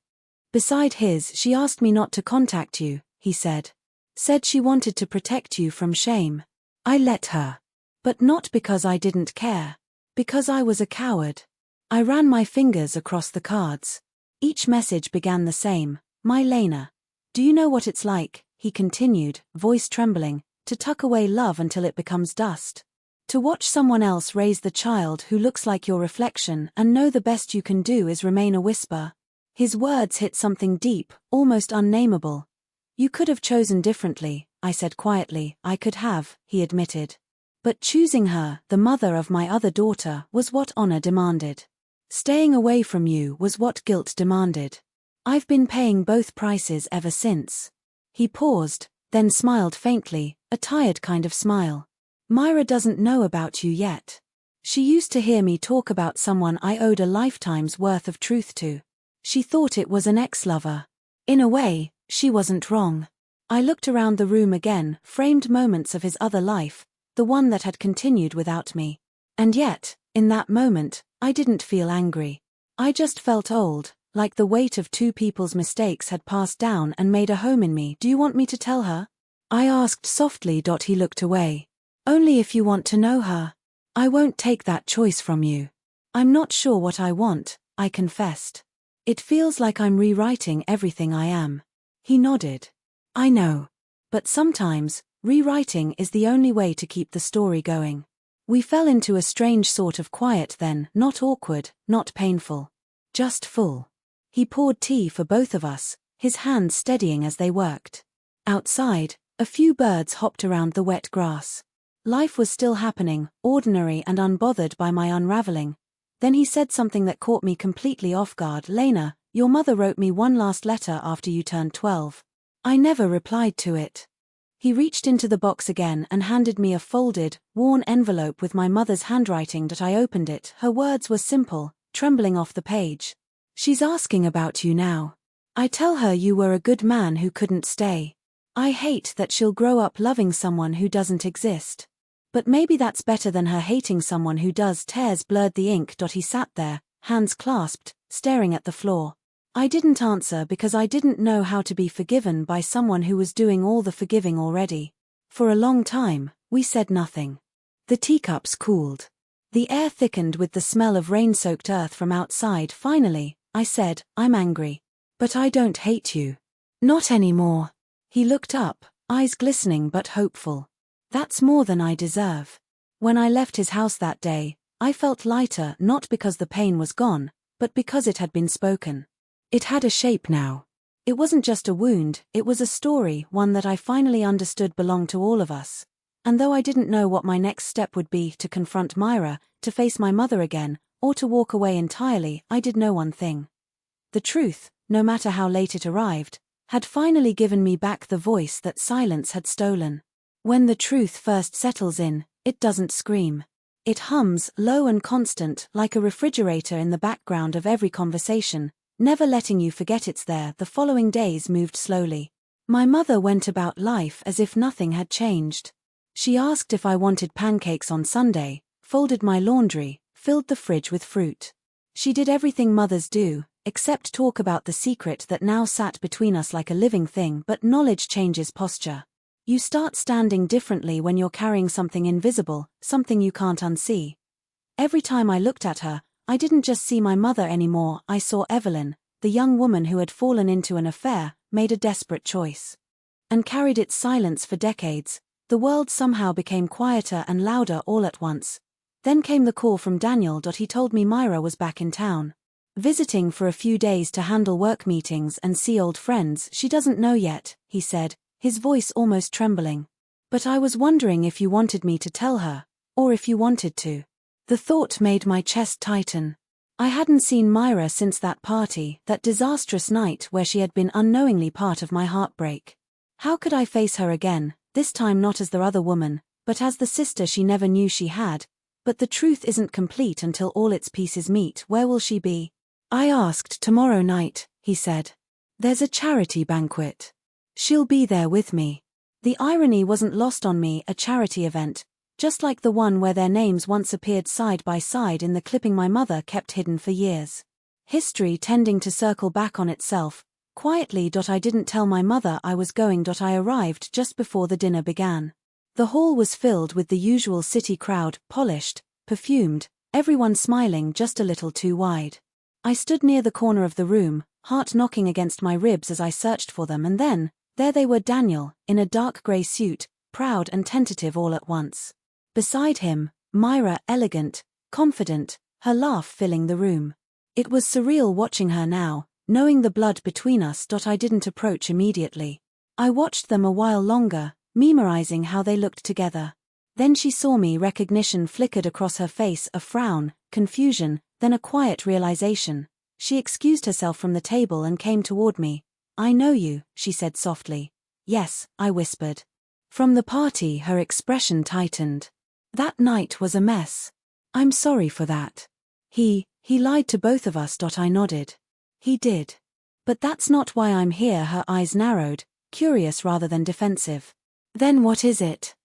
Speaker 1: Beside his, she asked me not to contact you, he said. Said she wanted to protect you from shame. I let her. But not because I didn't care. Because I was a coward. I ran my fingers across the cards. Each message began the same. My Lena. Do you know what it's like, he continued, voice trembling, to tuck away love until it becomes dust? To watch someone else raise the child who looks like your reflection and know the best you can do is remain a whisper. His words hit something deep, almost unnameable. You could have chosen differently, I said quietly. I could have, he admitted. But choosing her, the mother of my other daughter, was what honor demanded. Staying away from you was what guilt demanded. I've been paying both prices ever since. He paused, then smiled faintly, a tired kind of smile. Myra doesn't know about you yet. She used to hear me talk about someone I owed a lifetime's worth of truth to. She thought it was an ex-lover. In a way, she wasn't wrong. I looked around the room again, framed moments of his other life, the one that had continued without me. And yet, in that moment, I didn't feel angry. I just felt old, like the weight of two people's mistakes had passed down and made a home in me. Do you want me to tell her? I asked softly. He looked away. Only if you want to know her. I won't take that choice from you. I'm not sure what I want, I confessed. It feels like I'm rewriting everything I am. He nodded. I know. But sometimes, rewriting is the only way to keep the story going. We fell into a strange sort of quiet then, not awkward, not painful. Just full. He poured tea for both of us, his hands steadying as they worked. Outside, a few birds hopped around the wet grass. Life was still happening, ordinary and unbothered by my unraveling. Then he said something that caught me completely off guard. Lena, your mother wrote me one last letter after you turned 12. I never replied to it. He reached into the box again and handed me a folded, worn envelope with my mother's handwriting. I opened it. Her words were simple, trembling off the page. She's asking about you now. I tell her you were a good man who couldn't stay. I hate that she'll grow up loving someone who doesn't exist. But maybe that's better than her hating someone who does. Tears blurred the ink. He sat there, hands clasped, staring at the floor. I didn't answer because I didn't know how to be forgiven by someone who was doing all the forgiving already. For a long time, we said nothing. The teacups cooled. The air thickened with the smell of rain-soaked earth from outside. Finally, I said, I'm angry. But I don't hate you. Not anymore. He looked up, eyes glistening but hopeful. That's more than I deserve. When I left his house that day, I felt lighter, not because the pain was gone, but because it had been spoken. It had a shape now. It wasn't just a wound, it was a story, one that I finally understood belonged to all of us. And though I didn't know what my next step would be, to confront Myra, to face my mother again, or to walk away entirely, I did know one thing. The truth, no matter how late it arrived, had finally given me back the voice that silence had stolen. When the truth first settles in, it doesn't scream. It hums, low and constant, like a refrigerator in the background of every conversation, never letting you forget it's there. The following days moved slowly. My mother went about life as if nothing had changed. She asked if I wanted pancakes on Sunday, folded my laundry, filled the fridge with fruit. She did everything mothers do, except talk about the secret that now sat between us like a living thing. But knowledge changes posture. You start standing differently when you're carrying something invisible, something you can't unsee. Every time I looked at her, I didn't just see my mother anymore, I saw Evelyn, the young woman who had fallen into an affair, made a desperate choice. And carried its silence for decades. The world somehow became quieter and louder all at once. Then came the call from Daniel. He told me Myra was back in town. Visiting for a few days to handle work meetings and see old friends. She doesn't know yet, he said, his voice almost trembling. But I was wondering if you wanted me to tell her, or if you wanted to. The thought made my chest tighten. I hadn't seen Myra since that party, that disastrous night where she had been unknowingly part of my heartbreak. How could I face her again, this time not as the other woman, but as the sister she never knew she had? But the truth isn't complete until all its pieces meet. Where will she be? I asked. Tomorrow night, he said. There's a charity banquet. She'll be there with me. The irony wasn't lost on me. A charity event, just like the one where their names once appeared side by side in the clipping my mother kept hidden for years. History tending to circle back on itself, quietly. I didn't tell my mother I was going. I arrived just before the dinner began. The hall was filled with the usual city crowd, polished, perfumed, everyone smiling just a little too wide. I stood near the corner of the room, heart knocking against my ribs as I searched for them, and then, there they were, Daniel, in a dark grey suit, proud and tentative all at once. Beside him, Myra, elegant, confident, her laugh filling the room. It was surreal watching her now, knowing the blood between us. I didn't approach immediately. I watched them a while longer, memorizing how they looked together. Then she saw me. Recognition flickered across her face, a frown, confusion, then a quiet realization. She excused herself from the table and came toward me. "I know you," she said softly. "Yes," I whispered. From the party, her expression tightened. "That night was a mess. I'm sorry for that." He lied to both of us. I nodded. "He did. But that's not why I'm here." Her eyes narrowed, curious rather than defensive. "Then what is it?"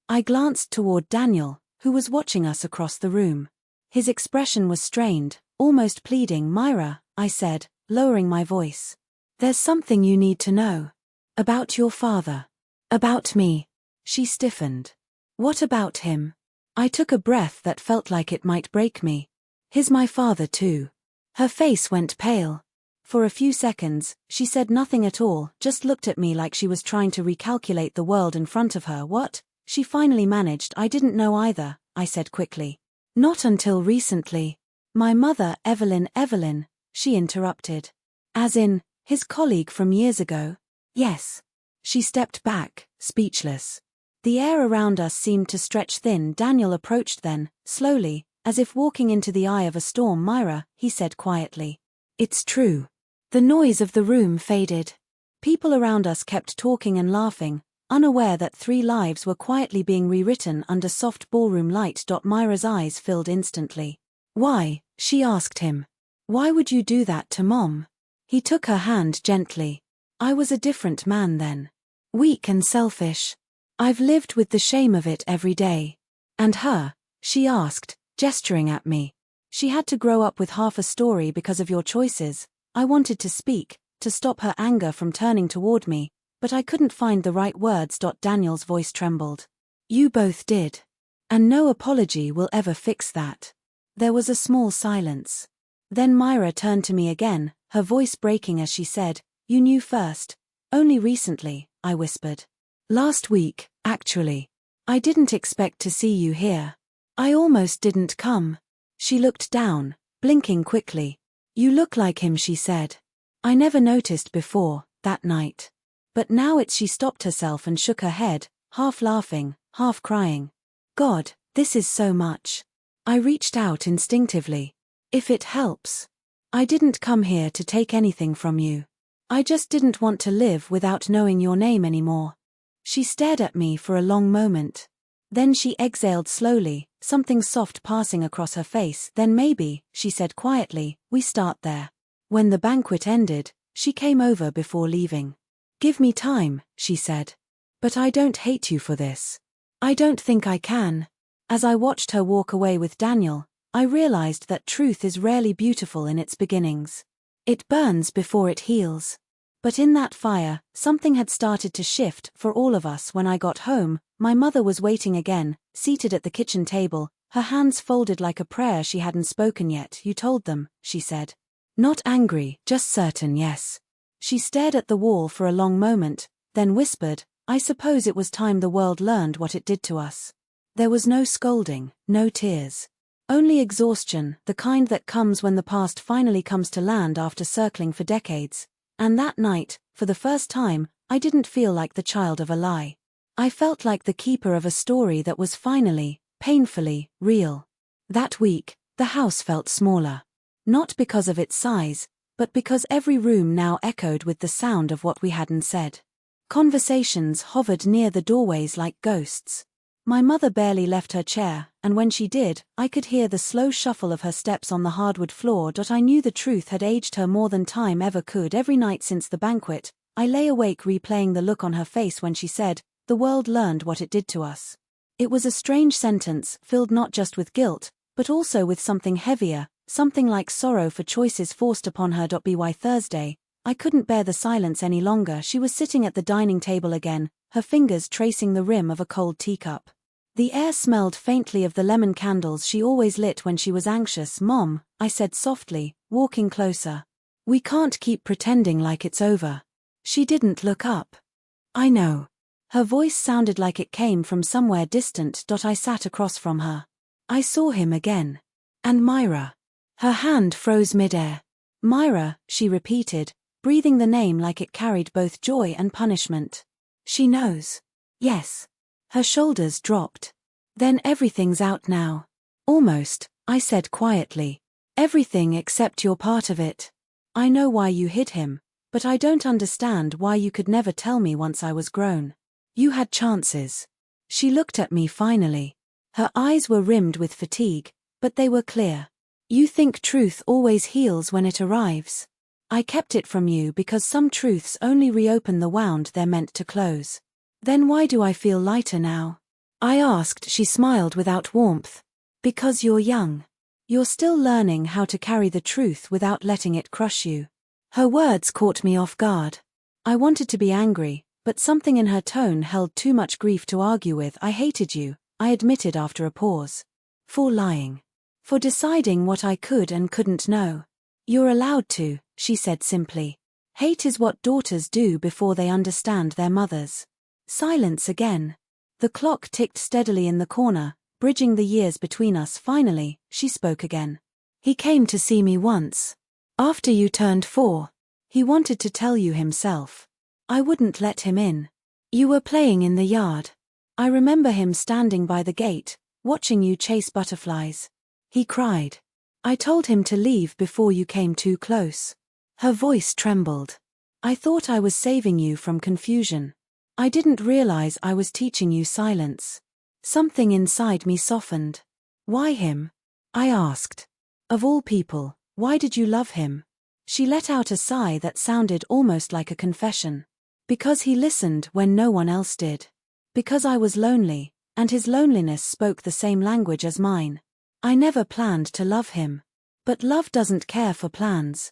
Speaker 1: I glanced toward Daniel, who was watching us across the room. His expression was strained, almost pleading. "Myra," I said, lowering my voice. "There's something you need to know. About your father. About me." She stiffened. "What about him?" I took a breath that felt like it might break me. "He's my father too." Her face went pale. For a few seconds, she said nothing at all, just looked at me like she was trying to recalculate the world in front of her. "What?" she finally managed. "I didn't know either," I said quickly. "Not until recently. My mother, Evelyn, she interrupted. "As in, his colleague from years ago?" "Yes." She stepped back, speechless. The air around us seemed to stretch thin. Daniel approached then, slowly, as if walking into the eye of a storm. "Myra," he said quietly. "It's true." The noise of the room faded. People around us kept talking and laughing, unaware that 3 lives were quietly being rewritten under soft ballroom light. Myra's eyes filled instantly. "Why?" she asked him. "Why would you do that to Mom?" He took her hand gently. "I was a different man then. Weak and selfish. I've lived with the shame of it every day." "And her?" she asked, gesturing at me. "She had to grow up with half a story because of your choices." I wanted to speak, to stop her anger from turning toward me, but I couldn't find the right words. Daniel's voice trembled. "You both did. And no apology will ever fix that." There was a small silence. Then Myra turned to me again, her voice breaking as she said, "You knew first." "Only recently," I whispered. "Last week, actually. I didn't expect to see you here. I almost didn't come." She looked down, blinking quickly. "You look like him," she said. "I never noticed before, that night. But now it's." She stopped herself and shook her head, half laughing, half crying. "God, this is so much." I reached out instinctively. "If it helps. I didn't come here to take anything from you. I just didn't want to live without knowing your name anymore." She stared at me for a long moment. Then she exhaled slowly, something soft passing across her face. "Then maybe," she said quietly, "we start there." When the banquet ended, she came over before leaving. "Give me time," she said. "But I don't hate you for this. I don't think I can." As I watched her walk away with Daniel, I realized that truth is rarely beautiful in its beginnings. It burns before it heals. But in that fire, something had started to shift for all of us. When I got home, my mother was waiting again, seated at the kitchen table, her hands folded like a prayer she hadn't spoken yet. "You told them," she said. "Not angry, just certain." "Yes." She stared at the wall for a long moment, then whispered, "I suppose it was time the world learned what it did to us." There was no scolding, no tears. Only exhaustion, the kind that comes when the past finally comes to land after circling for decades. And that night, for the first time, I didn't feel like the child of a lie. I felt like the keeper of a story that was finally, painfully, real. That week, the house felt smaller. Not because of its size, but because every room now echoed with the sound of what we hadn't said. Conversations hovered near the doorways like ghosts. My mother barely left her chair, and when she did, I could hear the slow shuffle of her steps on the hardwood floor. I knew the truth had aged her more than time ever could. Every night since the banquet, I lay awake replaying the look on her face when she said, "The world learned what it did to us." It was a strange sentence, filled not just with guilt, but also with something heavier, something like sorrow for choices forced upon her. By Thursday, I couldn't bear the silence any longer. She was sitting at the dining table again, her fingers tracing the rim of a cold teacup. The air smelled faintly of the lemon candles she always lit when she was anxious. "Mom," I said softly, walking closer. "We can't keep pretending like it's over." She didn't look up. "I know." Her voice sounded like it came from somewhere distant. I sat across from her. "I saw him again. And Myra." Her hand froze midair. "Myra," she repeated, breathing the name like it carried both joy and punishment. "She knows." "Yes." Her shoulders dropped. "Then everything's out now." "Almost," I said quietly. Everything except your part of it. I know why you hid him, but I don't understand why you could never tell me once I was grown. You had chances. She looked at me finally. Her eyes were rimmed with fatigue, but they were clear. You think truth always heals when it arrives. I kept it from you because some truths only reopen the wound they're meant to close. Then why do I feel lighter now? I asked. She smiled without warmth. Because you're young. You're still learning how to carry the truth without letting it crush you. Her words caught me off guard. I wanted to be angry, but something in her tone held too much grief to argue with. I hated you, I admitted after a pause. For lying. For deciding what I could and couldn't know. You're allowed to, she said simply. Hate is what daughters do before they understand their mothers. Silence again. The clock ticked steadily in the corner, bridging the years between us. Finally, she spoke again. He came to see me once. After you turned 4. He wanted to tell you himself. I wouldn't let him in. You were playing in the yard. I remember him standing by the gate, watching you chase butterflies. He cried. I told him to leave before you came too close. Her voice trembled. I thought I was saving you from confusion. I didn't realize I was teaching you silence. Something inside me softened. Why him? I asked. Of all people, why did you love him? She let out a sigh that sounded almost like a confession. Because he listened when no one else did. Because I was lonely, and his loneliness spoke the same language as mine. I never planned to love him. But love doesn't care for plans.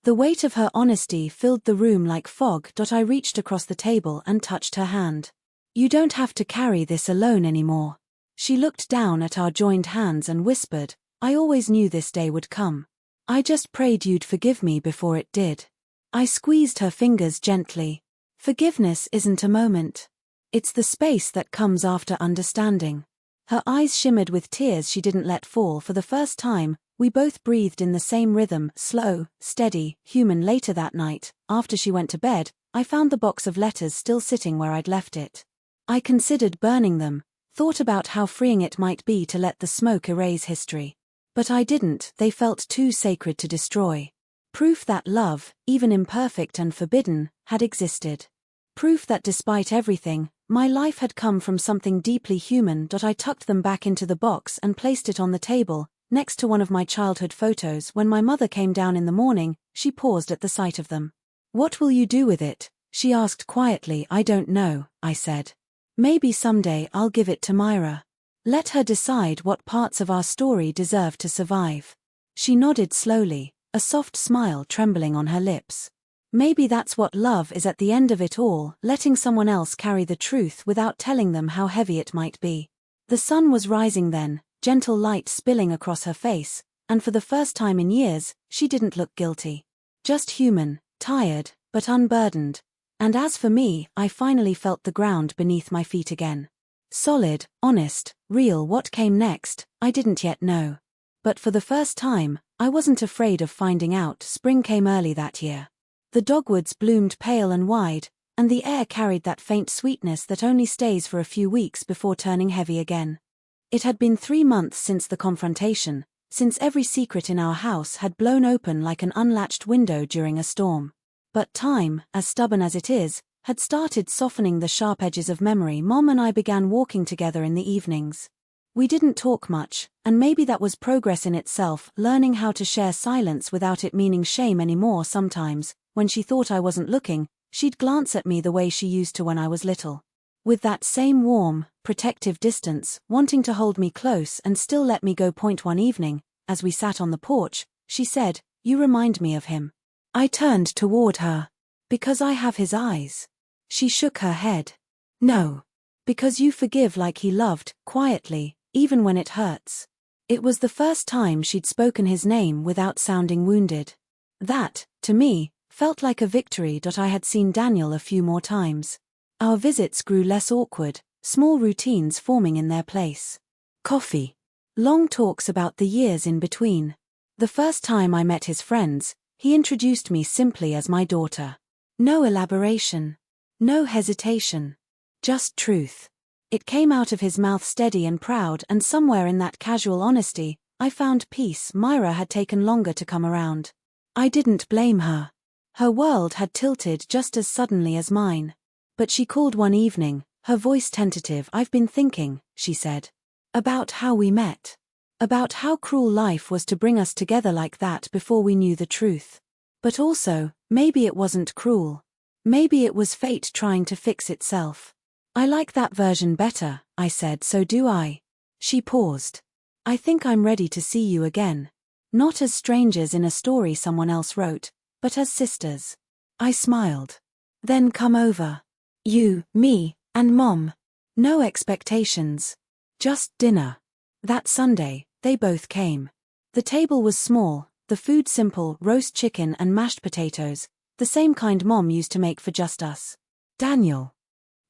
Speaker 1: The weight of her honesty filled the room like fog. I reached across the table and touched her hand. You don't have to carry this alone anymore. She looked down at our joined hands and whispered, I always knew this day would come. I just prayed you'd forgive me before it did. I squeezed her fingers gently. Forgiveness isn't a moment. It's the space that comes after understanding. Her eyes shimmered with tears she didn't let fall. For the first time, we both breathed in the same rhythm, slow, steady, human. Later that night, after she went to bed, I found the box of letters still sitting where I'd left it. I considered burning them, thought about how freeing it might be to let the smoke erase history. But I didn't. They felt too sacred to destroy. Proof that love, even imperfect and forbidden, had existed. Proof that despite everything, my life had come from something deeply human. I tucked them back into the box and placed it on the table, next to one of my childhood photos. When my mother came down in the morning, she paused at the sight of them. What will you do with it? She asked quietly. I don't know, I said. Maybe someday I'll give it to Myra. Let her decide what parts of our story deserve to survive. She nodded slowly, a soft smile trembling on her lips. Maybe that's what love is at the end of it all, letting someone else carry the truth without telling them how heavy it might be. The sun was rising then, gentle light spilling across her face, and for the first time in years, she didn't look guilty. Just human, tired, but unburdened. And as for me, I finally felt the ground beneath my feet again. Solid, honest, real. What came next, I didn't yet know. But for the first time, I wasn't afraid of finding out. Spring came early that year. The dogwoods bloomed pale and wide, and the air carried that faint sweetness that only stays for a few weeks before turning heavy again. It had been 3 months since the confrontation, since every secret in our house had blown open like an unlatched window during a storm. But time, as stubborn as it is, had started softening the sharp edges of memory. Mom and I began walking together in the evenings. We didn't talk much, and maybe that was progress in itself, learning how to share silence without it meaning shame anymore. Sometimes, when she thought I wasn't looking, she'd glance at me the way she used to when I was little. With that same warm, protective distance, wanting to hold me close and still let me go. One evening, as we sat on the porch, she said, You remind me of him. I turned toward her. Because I have his eyes. She shook her head. No. Because you forgive like he loved, quietly, even when it hurts. It was the first time she'd spoken his name without sounding wounded. That, to me, felt like a victory. I had seen Daniel a few more times. Our visits grew less awkward, small routines forming in their place. Coffee. Long talks about the years in between. The first time I met his friends, he introduced me simply as my daughter. No elaboration. No hesitation. Just truth. It came out of his mouth steady and proud, and somewhere in that casual honesty, I found peace. Myra had taken longer to come around. I didn't blame her. Her world had tilted just as suddenly as mine. But she called one evening, her voice tentative. "I've been thinking," she said. "About how we met. About how cruel life was to bring us together like that before we knew the truth. But also, maybe it wasn't cruel. Maybe it was fate trying to fix itself." "I like that version better," I said. "So do I." She paused. "I think I'm ready to see you again. Not as strangers in a story someone else wrote, but as sisters." I smiled. "Then come over. You, me, and Mom. No expectations. Just dinner." That Sunday, they both came. The table was small, the food simple: roast chicken and mashed potatoes, the same kind Mom used to make for just us. Daniel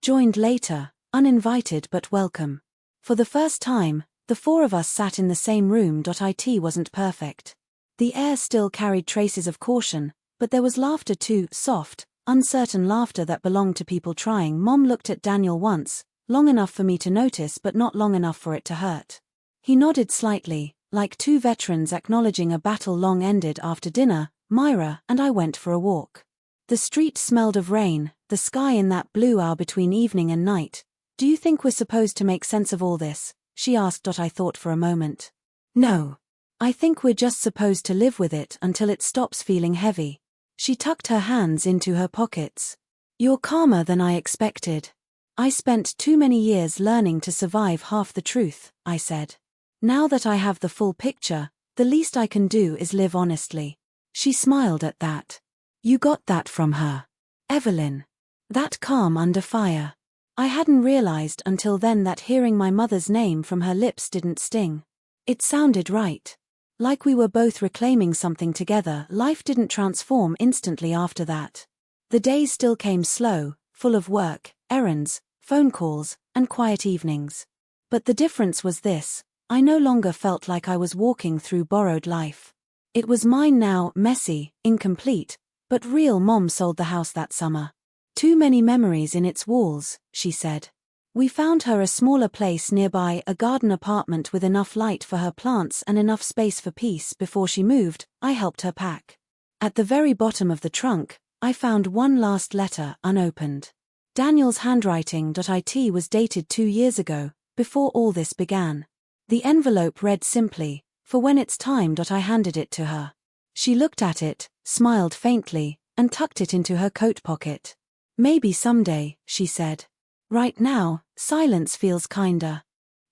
Speaker 1: joined later, uninvited but welcome. For the first time, the four of us sat in the same room. It wasn't perfect. The air still carried traces of caution, but there was laughter too, soft, uncertain laughter that belonged to people trying. Mom looked at Daniel once, long enough for me to notice but not long enough for it to hurt. He nodded slightly, like two veterans acknowledging a battle long ended. After dinner, Myra and I went for a walk. The street smelled of rain, the sky in that blue hour between evening and night. "Do you think we're supposed to make sense of all this?" she asked. I thought for a moment. "No. I think we're just supposed to live with it until it stops feeling heavy." She tucked her hands into her pockets. "You're calmer than I expected." "I spent too many years learning to survive half the truth," I said. "Now that I have the full picture, the least I can do is live honestly." She smiled at that. "You got that from her, Evelyn. That calm under fire." I hadn't realized until then that hearing my mother's name from her lips didn't sting. It sounded right. Like we were both reclaiming something together. Life didn't transform instantly after that. The days still came slow, full of work, errands, phone calls, and quiet evenings. But the difference was this: I no longer felt like I was walking through borrowed life. It was mine now, messy, incomplete, but real. Mom sold the house that summer. "Too many memories in its walls," she said. We found her a smaller place nearby, a garden apartment with enough light for her plants and enough space for peace. Before she moved, I helped her pack. At the very bottom of the trunk, I found one last letter, unopened. Daniel's handwriting. It was dated 2 years ago, before all this began. The envelope read simply, "For when it's time." I handed it to her. She looked at it, smiled faintly, and tucked it into her coat pocket. "Maybe someday," she said. "Right now, silence feels kinder."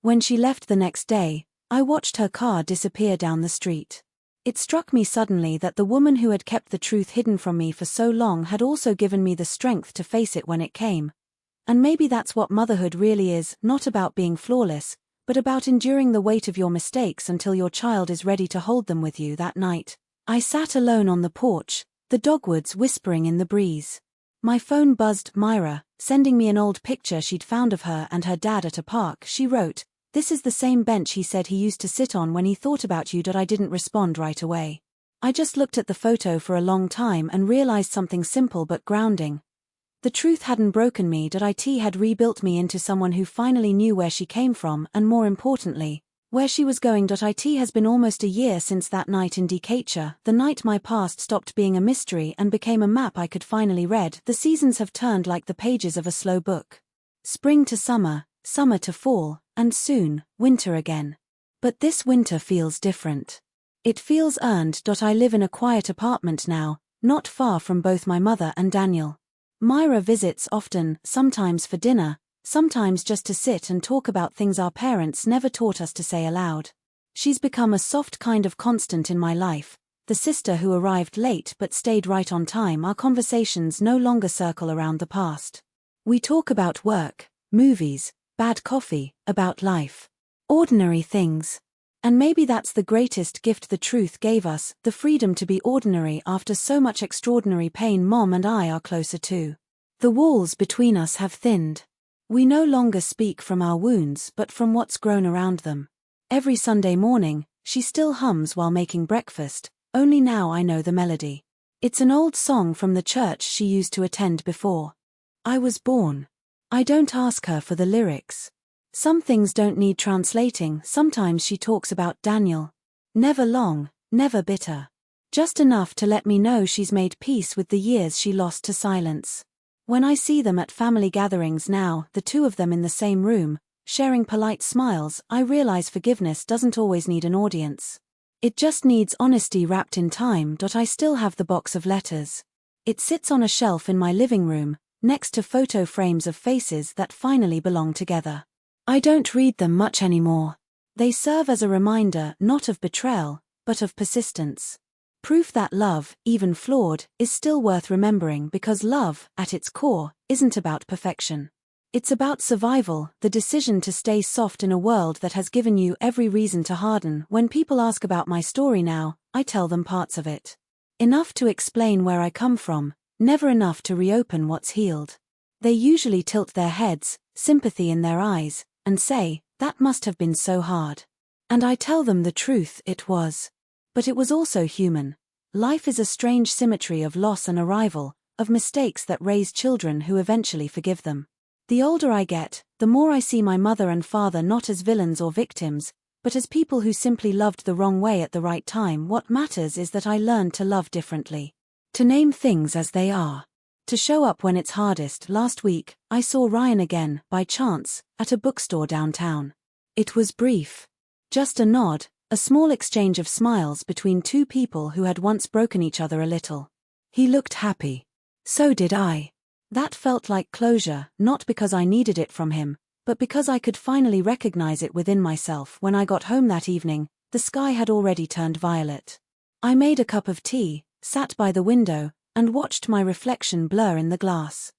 Speaker 1: When she left the next day, I watched her car disappear down the street. It struck me suddenly that the woman who had kept the truth hidden from me for so long had also given me the strength to face it when it came. And maybe that's what motherhood really is, not about being flawless, but about enduring the weight of your mistakes until your child is ready to hold them with you. That night, I sat alone on the porch, the dogwoods whispering in the breeze. My phone buzzed. Myra, sending me an old picture she'd found of her and her dad at a park. She wrote, "This is the same bench he said he used to sit on when he thought about you." I didn't respond right away. I just looked at the photo for a long time and realized something simple but grounding. The truth hadn't broken me. It had rebuilt me into someone who finally knew where she came from and, more importantly, where she was going. It has been almost a year since that night in Decatur, the night my past stopped being a mystery and became a map I could finally read. The seasons have turned like the pages of a slow book. Spring to summer, summer to fall, and soon, winter again. But this winter feels different. It feels earned. I live in a quiet apartment now, not far from both my mother and Daniel. Myra visits often, sometimes for dinner, sometimes just to sit and talk about things our parents never taught us to say aloud. She's become a soft kind of constant in my life, the sister who arrived late but stayed right on time. Our conversations no longer circle around the past. We talk about work, movies, bad coffee, about life. Ordinary things. And maybe that's the greatest gift the truth gave us, the freedom to be ordinary after so much extraordinary pain. Mom and I are closer too. The walls between us have thinned. We no longer speak from our wounds but from what's grown around them. Every Sunday morning, she still hums while making breakfast, only now I know the melody. It's an old song from the church she used to attend before I was born. I don't ask her for the lyrics. Some things don't need translating. Sometimes she talks about Daniel. Never long, never bitter. Just enough to let me know she's made peace with the years she lost to silence. When I see them at family gatherings now, the two of them in the same room, sharing polite smiles, I realize forgiveness doesn't always need an audience. It just needs honesty wrapped in time. I still have the box of letters. It sits on a shelf in my living room, next to photo frames of faces that finally belong together. I don't read them much anymore. They serve as a reminder not of betrayal, but of persistence. Proof that love, even flawed, is still worth remembering, because love, at its core, isn't about perfection. It's about survival, the decision to stay soft in a world that has given you every reason to harden. When people ask about my story now, I tell them parts of it. Enough to explain where I come from, never enough to reopen what's healed. They usually tilt their heads, sympathy in their eyes, and say, "That must have been so hard." And I tell them the truth, it was. But it was also human. Life is a strange symmetry of loss and arrival, of mistakes that raise children who eventually forgive them. The older I get, the more I see my mother and father not as villains or victims, but as people who simply loved the wrong way at the right time. What matters is that I learned to love differently. To name things as they are. To show up when it's hardest. Last week, I saw Ryan again, by chance, at a bookstore downtown. It was brief. Just a nod, a small exchange of smiles between two people who had once broken each other a little. He looked happy. So did I. That felt like closure, not because I needed it from him, but because I could finally recognize it within myself. When I got home that evening, the sky had already turned violet. I made a cup of tea, sat by the window, and watched my reflection blur in the glass.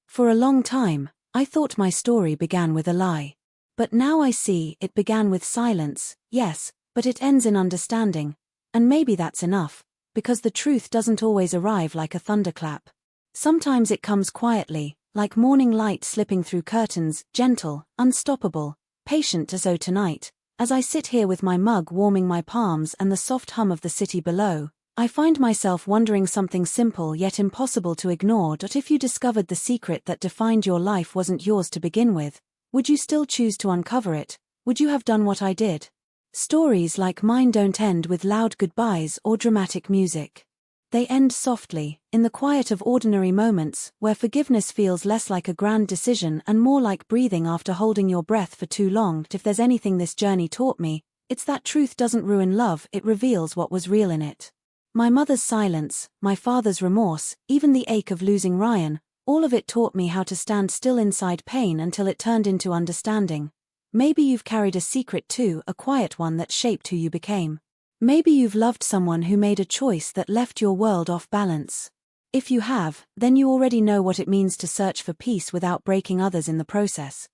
Speaker 1: For a long time, I thought my story began with a lie. But now I see it began with silence, yes, but it ends in understanding. And maybe that's enough, because the truth doesn't always arrive like a thunderclap. Sometimes it comes quietly, like morning light slipping through curtains, gentle, unstoppable, patient. As though tonight, as I sit here with my mug warming my palms and the soft hum of the city below, I find myself wondering something simple yet impossible to ignore. If you discovered the secret that defined your life wasn't yours to begin with, would you still choose to uncover it? Would you have done what I did? Stories like mine don't end with loud goodbyes or dramatic music. They end softly, in the quiet of ordinary moments, where forgiveness feels less like a grand decision and more like breathing after holding your breath for too long. If there's anything this journey taught me, it's that truth doesn't ruin love, it reveals what was real in it. My mother's silence, my father's remorse, even the ache of losing Ryan, all of it taught me how to stand still inside pain until it turned into understanding. Maybe you've carried a secret too, a quiet one that shaped who you became. Maybe you've loved someone who made a choice that left your world off balance. If you have, then you already know what it means to search for peace without breaking others in the process.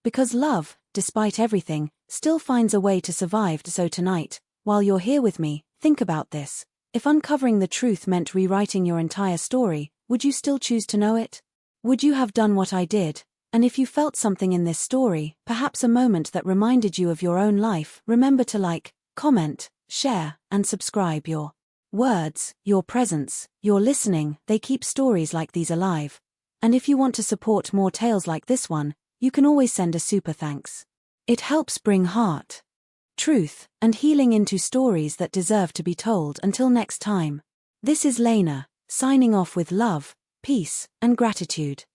Speaker 1: Because love, despite everything, still finds a way to survive. So tonight, while you're here with me, think about this. If uncovering the truth meant rewriting your entire story, would you still choose to know it? Would you have done what I did? And if you felt something in this story, perhaps a moment that reminded you of your own life, remember to like, comment, share, and subscribe. Your words, your presence, your listening, they keep stories like these alive. And if you want to support more tales like this one, you can always send a super thanks. It helps bring heart, truth, and healing into stories that deserve to be told. Until next time. This is Lena, signing off with love, peace, and gratitude.